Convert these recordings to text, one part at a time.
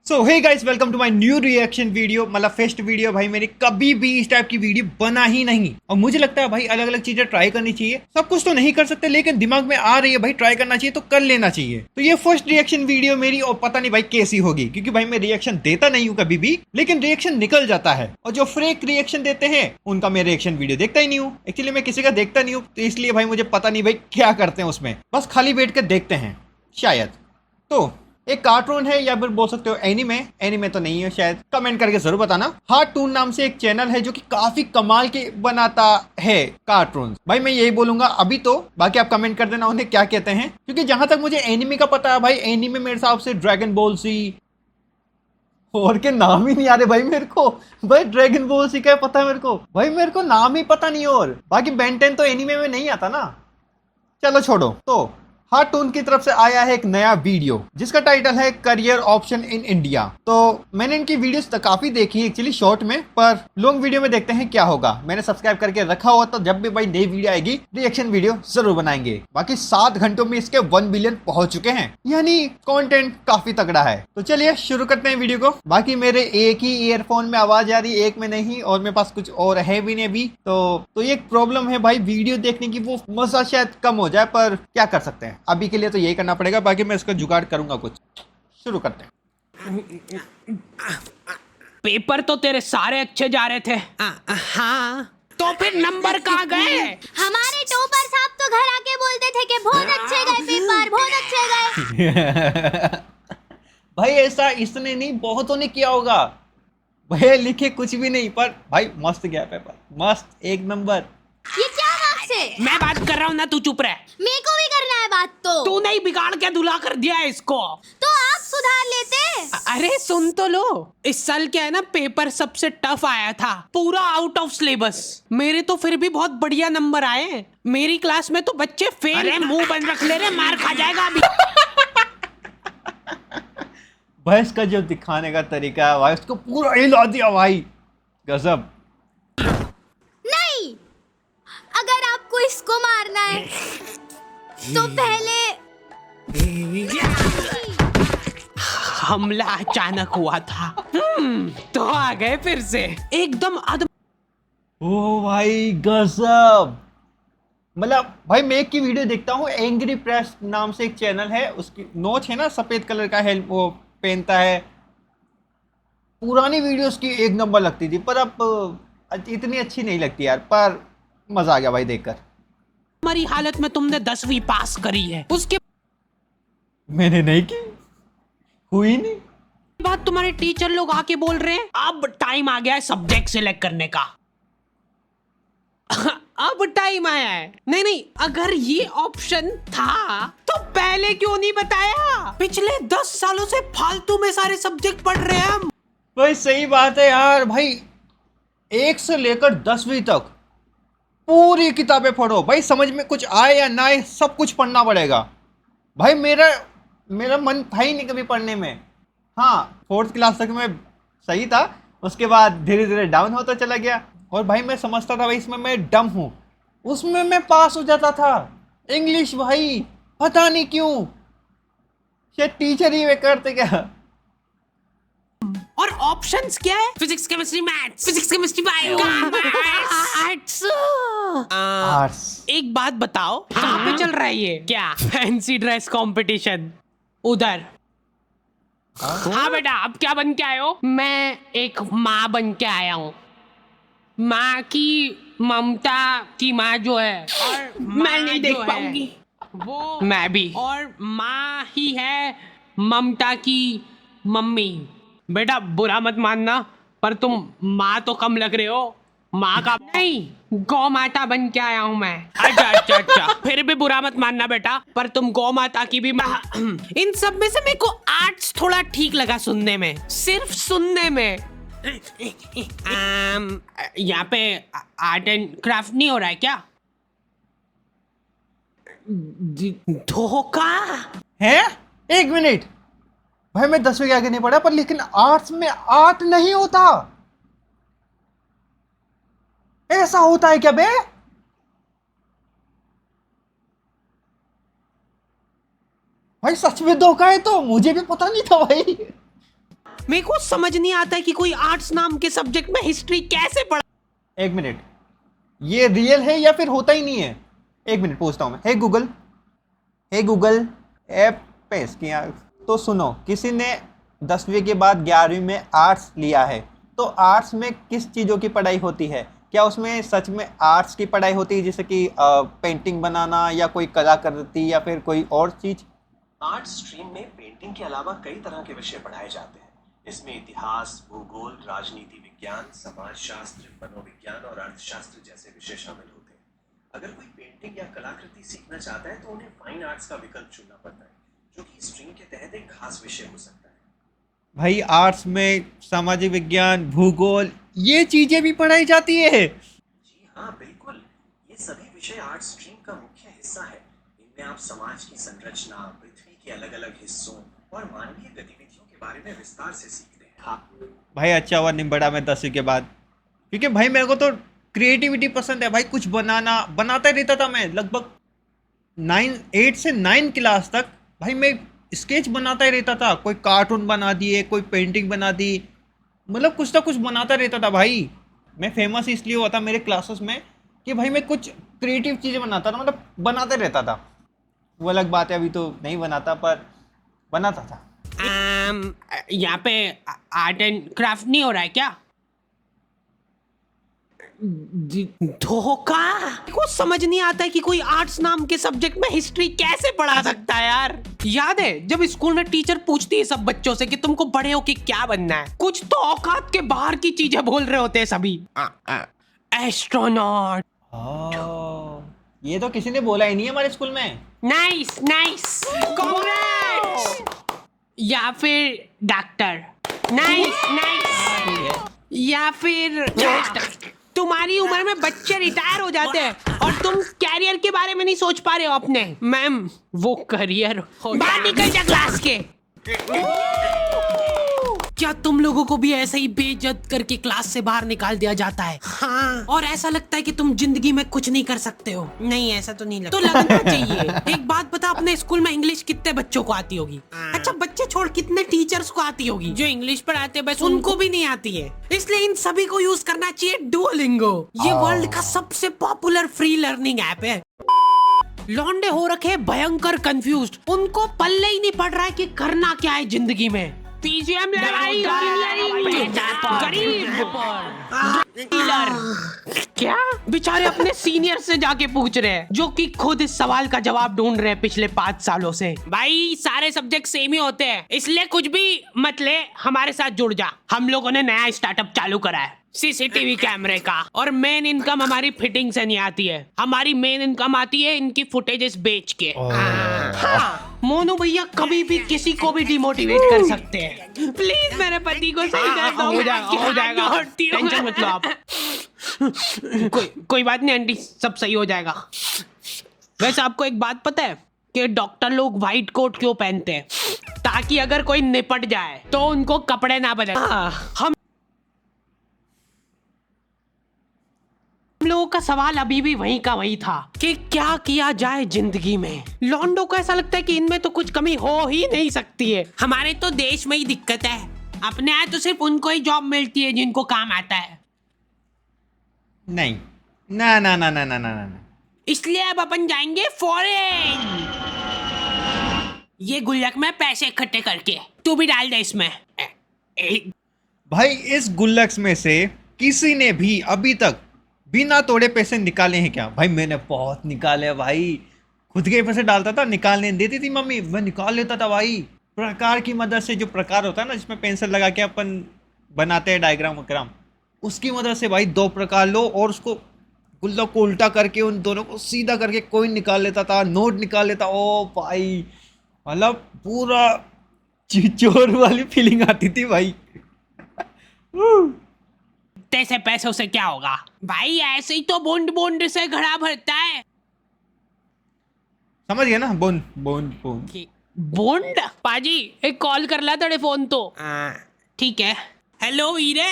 So hey guys, welcome to my new reaction video. मतलब first video. भाई मेरी कभी भी इस टाइप की वीडियो बना ही नहीं, और मुझे लगता है भाई अलग अलग चीजें ट्राई करनी चाहिए। सब कुछ तो नहीं कर सकते, लेकिन दिमाग में आ रही है भाई ट्राई करना चाहिए तो कर लेना चाहिए। तो ये फर्स्ट रिएक्शन वीडियो मेरी, और पता नहीं भाई कैसी होगी, क्योंकि भाई मैं रिएक्शन देता नहीं हूँ कभी भी, लेकिन रिएक्शन निकल जाता है। और जो फेक रिएक्शन देते हैं उनका मैं रिएक्शन वीडियो देखता ही नहीं हूँ। एक्चुअली मैं किसी का देखता नहीं हूँ, तो इसलिए भाई मुझे पता नहीं भाई क्या करते हैं उसमें, बस खाली बैठ कर देखते हैं शायद। तो एक कार्टून है या फिर बोल सकते हो एनीमे। एनीमे तो नहीं है शायद, कमेंट करके जरूर बताना। हार्टून नाम से एक चैनल है जो कि काफी कमाल के बनाता है कार्टून। भाई मैं यही बोलूंगा अभी तो, बाकी आप कमेंट कर देना उन्हें क्या कहते हैं, क्योंकि जहां तक मुझे एनीमे का पता है भाई, एनीमे मेरे हिसाब से ड्रैगन बॉल सी, और के नाम ही नहीं आ रहे भाई मेरे को। भाई ड्रैगन बॉल सी का पता है मेरे को, भाई मेरे को नाम ही पता नहीं। और बाकी बेन 10 तो एनीमे में नहीं आता ना। चलो छोड़ो। तो हार्टून की तरफ से आया है एक नया वीडियो जिसका टाइटल है करियर ऑप्शन इन इंडिया। तो मैंने इनकी वीडियोस तो काफी देखी है एक्चुअली शॉर्ट में, पर लॉन्ग वीडियो में देखते हैं क्या होगा। मैंने सब्सक्राइब करके रखा हुआ, तो जब भी भाई नई वीडियो आएगी रिएक्शन वीडियो जरूर बनाएंगे। बाकी 7 घंटों में इसके 1 बिलियन पहुंच चुके हैं, यानी कंटेंट काफी तगड़ा है। तो चलिए शुरू करते हैं वीडियो को। बाकी मेरे एक ही ईयरफोन में आवाज आ रही है, एक में नहीं, और मेरे पास कुछ और है भी नहीं अभी। तो ये एक प्रॉब्लम है भाई, वीडियो देखने की वो मजा शायद कम हो जाए, पर क्या कर सकते हैं, अभी के लिए तो यही करना पड़ेगा। बाकी मैं इसका जुगाड़ करूंगा कुछ। शुरू करते हैं। पेपर तो तेरे सारे अच्छे जा रहे थे। हाँ, तो फिर नंबर कहाँ गए? हमारे टॉपर साहब तो घर आके बोलते थे कि बहुत अच्छे गए पेपर, बहुत अच्छे गए। भाई ऐसा इसने नहीं, बहुतों ने किया होगा। भाई लिखे कुछ भी नहीं, पर भाई मस्त गया पेपर, मस्त, एक नंबर। ये क्या बात से? मैं बात कर रहा हूँ ना, तू चुप रह। मेरे को भी करना है बात तो। तू नहीं, बिगाड़ के धुला कर दिया है इसको। तो आप सुधार लेते। अरे सुन तो लो, इस साल क्या है ना, पेपर सबसे टफ आया था, पूरा आउट ऑफ सिलेबस। मेरे तो फिर भी बहुत बढ़िया नंबर आए। मेरी क्लास में तो बच्चे फेल। अरे मुंह बंद रख ले रे, मार खा जाएगा अभी। भाई इसका जो दिखाने का तरीका है भाई, उसको पूरा हिला दिया भाई, गजब। नहीं, अगर आपको इसको मारना है तो पहले हमला अचानक हुआ था। तो आ गए फिर से एकदम ओ भाई गजब। मतलब भाई मैं एक की वीडियो देखता हूँ, एंग्री प्रेस नाम से एक चैनल है, उसकी नोच है ना, सफेद कलर का हेल्प वो पहनता है। पुरानी वीडियोस की एक नंबर लगती थी, पर अब इतनी अच्छी नहीं लगती यार, पर मजा आ गया भाई देखकर। हमारी हालत में तुमने 10वीं पास करी है, उसके मैंने नहीं की, हुई नहीं। बाद तुम्हारे टीचर लोग आके बोल रहे हैं अब टाइम आ गया है सब्जेक्ट सिलेक्ट करने का। अब टाइम आया है। नहीं नहीं, अगर ये ऑप्शन था तो पहले क्यों नहीं बताया? पिछले 10 सालों से फालतू में सारे सब्जेक्ट पढ़ रहे हैं हम। भाई सही बात है यार। भाई 1 से लेकर 10वीं तक पूरी किताबें पढ़ो भाई, समझ में कुछ आए या ना आए सब कुछ पढ़ना पड़ेगा। भाई मेरा मन था ही नहीं कभी पढ़ने में। हाँ, 4th क्लास तक मैं सही था, उसके बाद धीरे धीरे डाउन होता चला गया। और भाई मैं समझता था भाई इसमें मैं डम हूँ, उसमें मैं पास हो जाता था। इंग्लिश भाई पता नहीं क्यों, शायद टीचर ही वे करते क्या। और ऑप्शंस क्या है? Physics, chemistry, maths, physics, chemistry, bio, arts. Arts. एक बात बताओ, कहाँ पे चल रहा है ये? क्या फैंसी ड्रेस कंपटीशन? उधर। हाँ बेटा, अब क्या बन के आए हो? मैं एक माँ बन के आया हूँ। माँ की ममता की माँ जो है, और मैं नहीं देख पाऊंगी वो। मैं भी। और माँ ही है ममता की मम्मी। बेटा बुरा मत मानना, पर तुम माँ तो कम लग रहे हो। माँ का नहीं, गौ माता बन के आया हूँ मैं। अच्छा अच्छा अच्छा, फिर भी बुरा मत मानना बेटा, पर तुम गौ माता की भी माँ। इन सब में से मेरे को आर्ट्स थोड़ा ठीक लगा सुनने में, सिर्फ सुनने में। यहाँ पे आर्ट एंड क्राफ्ट नहीं हो रहा है क्या? धोखा है। 1 मिनट भाई, मैं 10वीं के आगे नहीं पढ़ा, पर लेकिन आर्ट्स में आर्ट नहीं होता। ऐसा होता है क्या बे? भाई सच में धोखा है, तो मुझे भी पता नहीं था भाई। मेरे को समझ नहीं आता है कि कोई आर्ट्स नाम के सब्जेक्ट में हिस्ट्री कैसे पढ़ा। एक मिनट, ये रियल है या फिर होता ही नहीं है? एक मिनट पूछता हूँ मैं। हे गूगल ऐप पेश किया तो सुनो, किसी ने 10वीं के बाद 11वीं में आर्ट्स लिया है, तो आर्ट्स में किस चीज़ों की पढ़ाई होती है? क्या उसमें सच में आर्ट्स की पढ़ाई होती है, जैसे कि पेंटिंग बनाना या कोई कलाकृति या फिर कोई और चीज़? आर्ट स्ट्रीम में पेंटिंग के अलावा कई तरह के विषय पढ़ाए जाते हैं। इसमें इतिहास, भूगोल, राजनीति विज्ञान, समाजशास्त्र, मनोविज्ञान और अर्थशास्त्र जैसे विषय शामिल होते हैं। अगर कोई पेंटिंग या कलाकृति सीखना चाहता है तो उन्हें फाइन आर्ट्स का विकल्प चुनना पड़ता है, जो कि स्ट्रीम के तहत एक खास विषय हो सकता है। भाई आर्ट्स में सामाजिक विज्ञान, भूगोल, ये चीज़ें भी पढ़ाई जाती है? जी हाँ, बिल्कुल। ये सभी विषय आर्ट स्ट्रीम का मुख्य हिस्सा है। इनमें आप समाज की संरचना, पृथ्वी के अलग अलग हिस्सों और मानवीय गतिविधियों के बारे में विस्तार से सीखते हैं। हाँ भाई अच्छा हुआ निबड़ा मैं 10वीं के बाद, क्योंकि भाई मेरे को तो क्रिएटिविटी पसंद है भाई। कुछ बनाता ही रहता था मैं। लगभग 8 से 9 क्लास तक भाई मैं स्केच बनाता ही रहता था। कोई कार्टून बना दिए, कोई पेंटिंग बना दी, मतलब कुछ ना कुछ बनाता रहता था भाई। मैं फेमस इसलिए हुआ था मेरे क्लासेस में कि भाई मैं कुछ क्रिएटिव चीज़ें बनाता था, मतलब बनाते रहता था। वो अलग बात है, अभी तो नहीं बनाता, पर बनाता था। यहाँ पे आर्ट एंड क्राफ्ट नहीं हो रहा है क्या? धोखा। को समझ नहीं आता है कि कोई आर्ट्स नाम के सब्जेक्ट में हिस्ट्री कैसे पढ़ा सकता है यार। याद है जब स्कूल में टीचर पूछती है सब बच्चों से कि तुमको बड़े हो के क्या बनना है, कुछ तो औकात के बाहर की चीजें बोल रहे होते हैं सभी। एस्ट्रोनॉट। ये तो किसी ने बोला ही नहीं है हमारे स्कूल में। Nice nice, congrats. या फिर डॉक्टर। Nice nice. या फिर तुम्हारी उम्र में बच्चे रिटायर हो जाते हैं और तुम कैरियर के बारे में नहीं सोच पा रहे हो अपने। मैम वो करियर बाहर निकल जा क्लास के। क्या तुम लोगों को भी ऐसे ही बेइज्जत करके क्लास से बाहर निकाल दिया जाता है? हाँ, और ऐसा लगता है कि तुम जिंदगी में कुछ नहीं कर सकते हो? नहीं, ऐसा तो नहीं लगता। तो लगना चाहिए। एक बात बता, अपने स्कूल में इंग्लिश कितने बच्चों को आती होगी? अच्छा बच्चे छोड़, कितने टीचर्स को आती होगी? जो इंग्लिश पढ़ाते हैं बस उनको भी नहीं आती है। इसलिए इन सभी को यूज करना चाहिए डुओलिंगो। ये वर्ल्ड का सबसे पॉपुलर फ्री लर्निंग ऐप है। लौंडे हो रखे भयंकर कंफ्यूज्ड, उनको पल्ले ही नहीं पड़ रहा है कि करना क्या है जिंदगी में। पीजीएम लड़ाई, क्या बेचारे अपने सीनियर से जाके पूछ रहे हैं, जो कि खुद इस सवाल का जवाब ढूंढ रहे हैं पिछले 5 सालों से। भाई सारे सब्जेक्ट सेम ही होते हैं, इसलिए कुछ भी मत ले, हमारे साथ जुड़ जा। हम लोगों ने नया स्टार्टअप चालू करा है सीसीटीवी कैमरे का, और मेन इनकम हमारी फिटिंग से नहीं आती है। हमारी मेन इनकम आती है इनकी फुटेजेस बेच के। हाँ, मोनू भैया कभी भी किसी को भी डिमोटिवेट कर सकते हैं। प्लीज मेरे पति को सही कर दो। हो जाएगा, टेंशन मत लो आप। कोई बात नहीं आंटी, सब सही हो जाएगा। वैसे आपको एक बात पता है कि डॉक्टर लोग व्हाइट कोट क्यों पहनते हैं? ताकि अगर कोई निपट जाए तो उनको कपड़े ना बदले। हम लोगों का सवाल अभी भी वहीं का वहीं था कि क्या किया जाए जिंदगी में। लॉन्डो को ऐसा लगता है कि इनमें तो कुछ कमी हो ही नहीं सकती है। हमारे तो देश में ही दिक्कत है, अपने यहाँ तो सिर्फ उनको ही जॉब मिलती है जिनको काम आता है। नहीं, ना ना ना ना ना ना ना, इसलिए अब अपन जाएंगे फॉरेन। ये गुल्लक में पैसे इकट्ठे करके तू भी डाल दे इसमें। भाई इस गुल्लक में से किसी ने भी अभी तक बिना तोड़े पैसे निकाले हैं क्या? भाई मैंने बहुत निकाले भाई। खुद के पैसे डालता था, निकालने देती थी मम्मी, मैं निकाल लेता था भाई। प्रकार की मदद से, जो प्रकार होता है ना जिसमें पेंसिल लगा के अपन बनाते हैं डायग्राम वग्राम, उसकी मदद से भाई 2 प्रकार लो और उसको गुल्लक को उल्टा करके उन दोनों को सीधा करके कोइन निकाल लेता था, नोट निकाल लेता। ओ भाई मतलब पूरा चोर वाली फीलिंग आती थी भाई। से पैसों से क्या होगा भाई? ऐसे ही तो बूंद बूंद से घड़ा भरता है। समझ गया ना? बूंद बूंद बूंद बूंद। पाजी एक कॉल कर ला तेरे फोन तो। ठीक है। हेलो वीरे,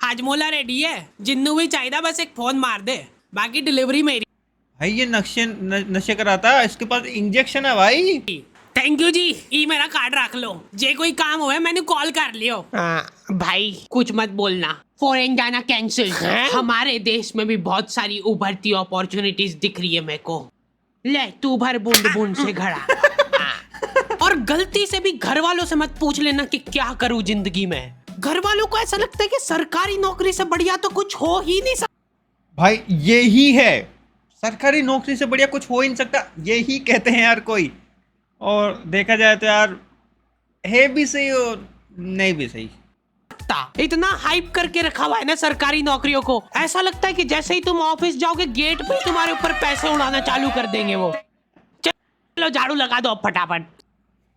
हाजमोला रेडी है? जिन्नू भी चाहिए, बस एक फोन मार दे, बाकी डिलीवरी मेरी। भाई ये नशे कराता है, इसके पास इंजेक्शन है भाई। थैंक यू जी, ये मेरा कार्ड रख लो, जे कोई काम हुए मैंने कॉल कर लियो। भाई कुछ मत बोलना, फॉरेन जाना कैंसिल। हमारे देश में भी बहुत सारी उभरती अपॉर्चुनिटीज दिख रही है मेरे को। ले तू भर बूंद बूंद से घड़ा। और गलती से भी घर वालों से मत पूछ लेना कि क्या करूं जिंदगी में। घर वालों को ऐसा लगता है कि सरकारी नौकरी से बढ़िया तो कुछ हो ही नहीं सकता। भाई यही है, सरकारी नौकरी से बढ़िया कुछ हो ही नहीं सकता, यही कहते हैं यार कोई। और देखा जाए तो यार है भी सही और नहीं भी सही। इतना हाइप करके रखा हुआ है ना सरकारी नौकरियों को, ऐसा लगता है कि जैसे ही तुम ऑफिस जाओगे गेट पे तुम्हारे ऊपर पैसे उड़ाना चालू कर देंगे वो। चलो झाड़ू लगा दो फटाफट।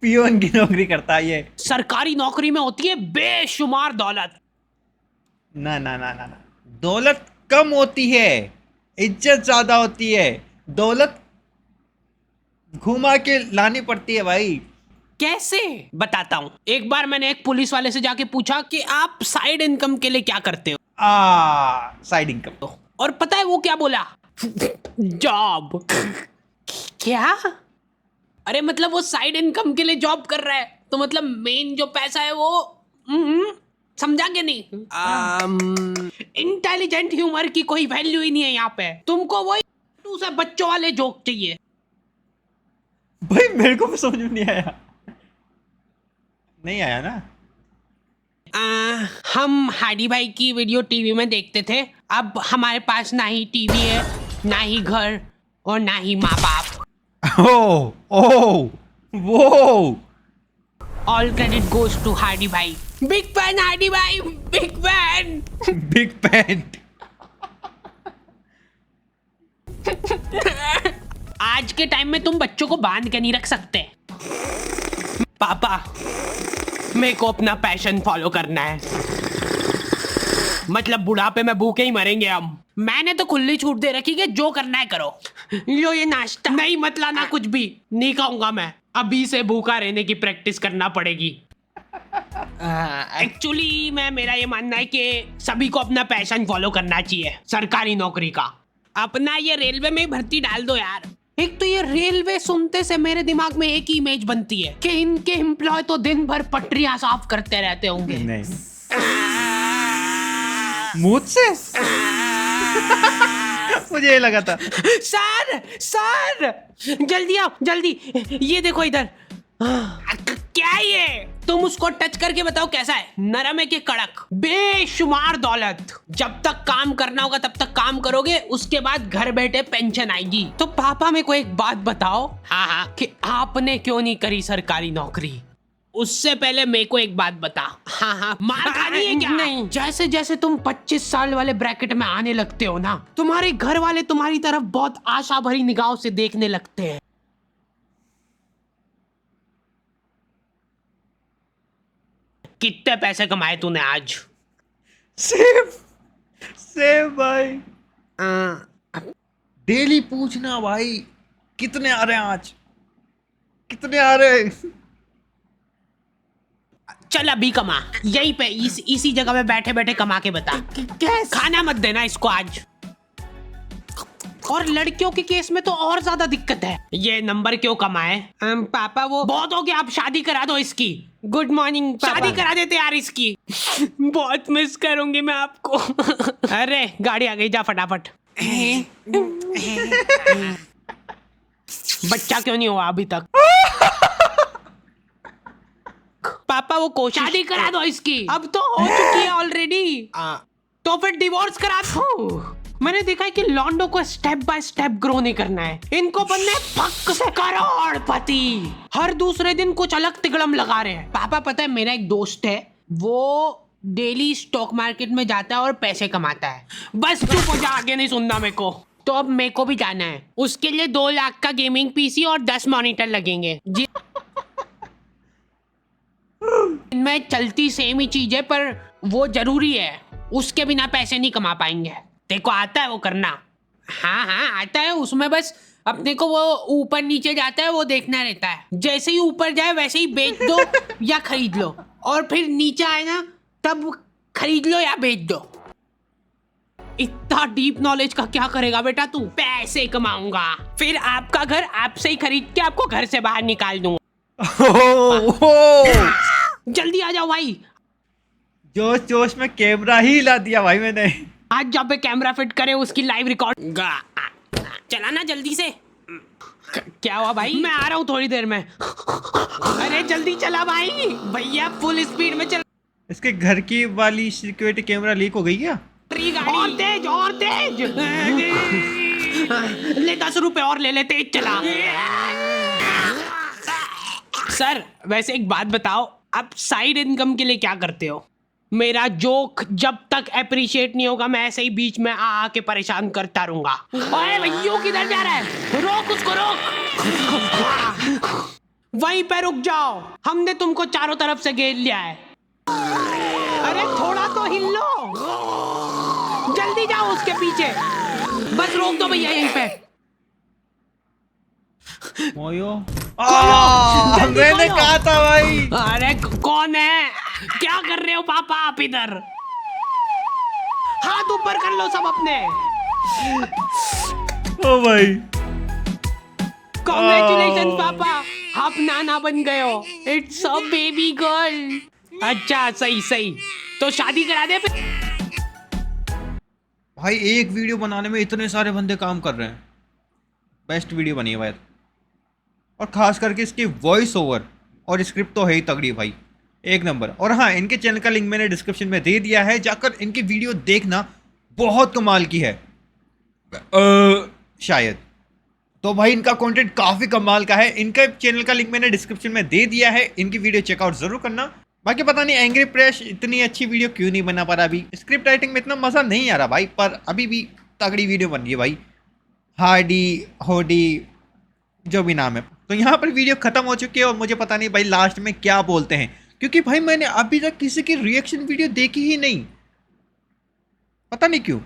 पियोन की नौकरी करता है ये। सरकारी नौकरी में होती है बेशुमार दौलत। ना ना ना ना ना, दौलत कम होती है, इज्जत ज्यादा होती है। दौलत घुमा के लानी पड़ती है भाई। कैसे बताता हूँ। एक बार मैंने एक पुलिस वाले से जाके पूछा कि आप साइड इनकम के लिए क्या करते हो। Side income. और पता है वो क्या बोला? जॉब। क्या? अरे मतलब वो साइड इनकम के लिए जॉब कर रहा है, तो मतलब मेन जो पैसा है वो समझा के नहीं? इंटेलिजेंट ह्यूमर की कोई वैल्यू ही नहीं है यहाँ पे। तुमको वही दूसरे बच्चों वाले जोक चाहिए। भाई मेरे को भी समझ में नहीं आया। नहीं आया ना। हम हाडी भाई की वीडियो टीवी में देखते थे। अब हमारे पास ना ही टीवी है, ना ही घर और ना ही माँ बाप। ओ वो all credit goes to Hardy भाई। बिग फैन हार्डी भाई, बिग फैन। Big pant. आज के टाइम में तुम बच्चों को बांध के नहीं रख सकते। पापा मेरे को अपना पैशन फॉलो करना है, मतलब बुढ़ापे में भूखे ही मरेंगे हम। मैंने तो खुली छूट दे रखी कि जो करना है करो। लो ये नाश्ता। नहीं मत लाना, कुछ भी नहीं खाऊंगा मैं। अभी से भूखा रहने की प्रैक्टिस करना पड़ेगी। एक्चुअली मेरा ये मानना है कि सभी को अपना पैशन फॉलो करना चाहिए सरकारी नौकरी का। अपना ये रेलवे में भर्ती डाल दो यार। एक तो ये रेलवे सुनते से मेरे दिमाग में एक ही इमेज बनती है कि इनके एम्प्लॉय तो दिन भर पटरियां साफ करते रहते होंगे। नहीं मुझसे मुझे ये लगा था। सर जल्दी आओ जल्दी, ये देखो इधर। क्या ये? तुम उसको टच करके बताओ कैसा है, नरम है कि कड़क? बेशुमार दौलत। जब तक काम करना होगा तब तक काम करोगे, उसके बाद घर बैठे पेंशन आएगी। तो पापा मेरे को एक बात बताओ, हाँ कि आपने क्यों नहीं करी सरकारी नौकरी? उससे पहले मेरे को एक बात बता। हाँ मार खानी है क्या? नहीं, जैसे जैसे तुम 25 साल वाले ब्रैकेट में आने लगते हो ना, तुम्हारे घर वाले तुम्हारी तरफ बहुत आशा भरी निगाहों से देखने लगते हैं। कितने पैसे कमाए तूने आज? सेव भाई। डेली पूछना भाई कितने आ रहे हैं आज, कितने आ रहे हैं? चल अभी कमा, यहीं पे इसी जगह पे बैठे बैठे कमा के बता। खाना मत देना इसको आज। और लड़कियों के केस में तो और ज्यादा दिक्कत है। ये नंबर क्यों कमाए? पापा वो बहुत हो गया, आप शादी करा दो इसकी। Good morning. शादी करा देते यार इसकी। बहुत मिस करूंगी मैं आपको। अरे गाड़ी आ गई, जा फटाफट। बच्चा क्यों नहीं हुआ अभी तक? पापा वो कोशिश शादी करा दो इसकी। अब तो हो चुकी है ऑलरेडी। तो फिर डिवोर्स करा दो। मैंने देखा है कि लॉन्डो को स्टेप बाय स्टेप ग्रो नहीं करना है, इनको बनना है पक्क से करोड़पति। हर दूसरे दिन कुछ अलग तिगड़म लगा रहे हैं। पापा पता है मेरा एक दोस्त है, वो डेली स्टॉक मार्केट में जाता है और पैसे कमाता है। बस चुप हो जा, आगे नहीं सुनना मेरे को। तो अब मेरे को भी जाना है, उसके लिए 2 लाख का गेमिंग पीसी और 10 मॉनिटर लगेंगे जी। इनमें चलती सेम ही चीज है, पर वो जरूरी है, उसके बिना पैसे नहीं कमा पाएंगे। देखो आता है वो करना? हाँ आता है। उसमें बस अपने को वो ऊपर नीचे जाता है वो देखना रहता है। जैसे ही ऊपर जाए वैसे ही बेच दो या खरीद लो, और फिर नीचे आए ना तब खरीद लो या बेच दो। इतना डीप नॉलेज का क्या करेगा बेटा तू? पैसे कमाऊंगा, फिर आपका घर आपसे ही खरीद के आपको घर से बाहर निकाल दूंगा। ओह, जल्दी आ जाओ भाई। जोश जोश में कैमरा ही हिला दिया भाई मैंने। आज जब पे कैमरा फिट करे उसकी लाइव रिकॉर्ड। चला ना जल्दी से। क्या हुआ भाई? मैं आ रहा हूँ थोड़ी देर में। अरे जल्दी चला भाई, भैया फुल स्पीड में चल। इसके घर की वाली सिक्योरिटी कैमरा लीक हो गई क्या? गाड़ी और तेज और तेज। ले 10 रुपए और ले ले, तेज चला। सर वैसे एक बात बताओ, आप साइड इनकम के लिए क्या करते हो? मेरा जोक जब तक अप्रिशिएट नहीं होगा मैं ऐसे ही बीच में आ के परेशान करता रहूंगा। ओए भैया किधर जा रहा है? रोक उसको, रोक। वहीं पे रुक जाओ, हमने तुमको चारों तरफ से घेर लिया है। अरे थोड़ा तो हिल लो, जल्दी जाओ उसके पीछे। बस रोक दो भैया यहीं पे। मोयो जल्दी मैंने खोलो। कहा था भाई। अरे कौन है? क्या कर रहे हो पापा आप इधर? हाथ ऊपर कर लो सब अपने। ओ भाई, कॉन्ग्रेचुलेशन पापा, आप नाना बन गए हो। It's a baby girl. अच्छा सही सही, तो शादी करा दे फिर। भाई एक वीडियो बनाने में इतने सारे बंदे काम कर रहे हैं। बेस्ट वीडियो बनी है भाई, और खास करके इसकी वॉइस ओवर और स्क्रिप्ट तो है ही तगड़ी भाई, एक नंबर। और हाँ, इनके चैनल का लिंक मैंने डिस्क्रिप्शन में दे दिया है, जाकर इनकी वीडियो देखना, बहुत कमाल की है। शायद तो भाई इनका कंटेंट काफ़ी कमाल का है। इनका चैनल का लिंक मैंने डिस्क्रिप्शन में दे दिया है, इनकी वीडियो चेकआउट जरूर करना। बाकी पता नहीं एंग्री प्रेस इतनी अच्छी वीडियो क्यों नहीं बना पा रहा अभी, स्क्रिप्ट राइटिंग में इतना मज़ा नहीं आ रहा भाई, पर अभी भी तगड़ी वीडियो बन रही है भाई। हार्डी होडी जो भी नाम है। तो यहाँ पर वीडियो खत्म हो चुकी है, और मुझे पता नहीं भाई लास्ट में क्या बोलते हैं, क्योंकि भाई मैंने अभी तक किसी की रिएक्शन वीडियो देखी ही नहीं, पता नहीं क्यों।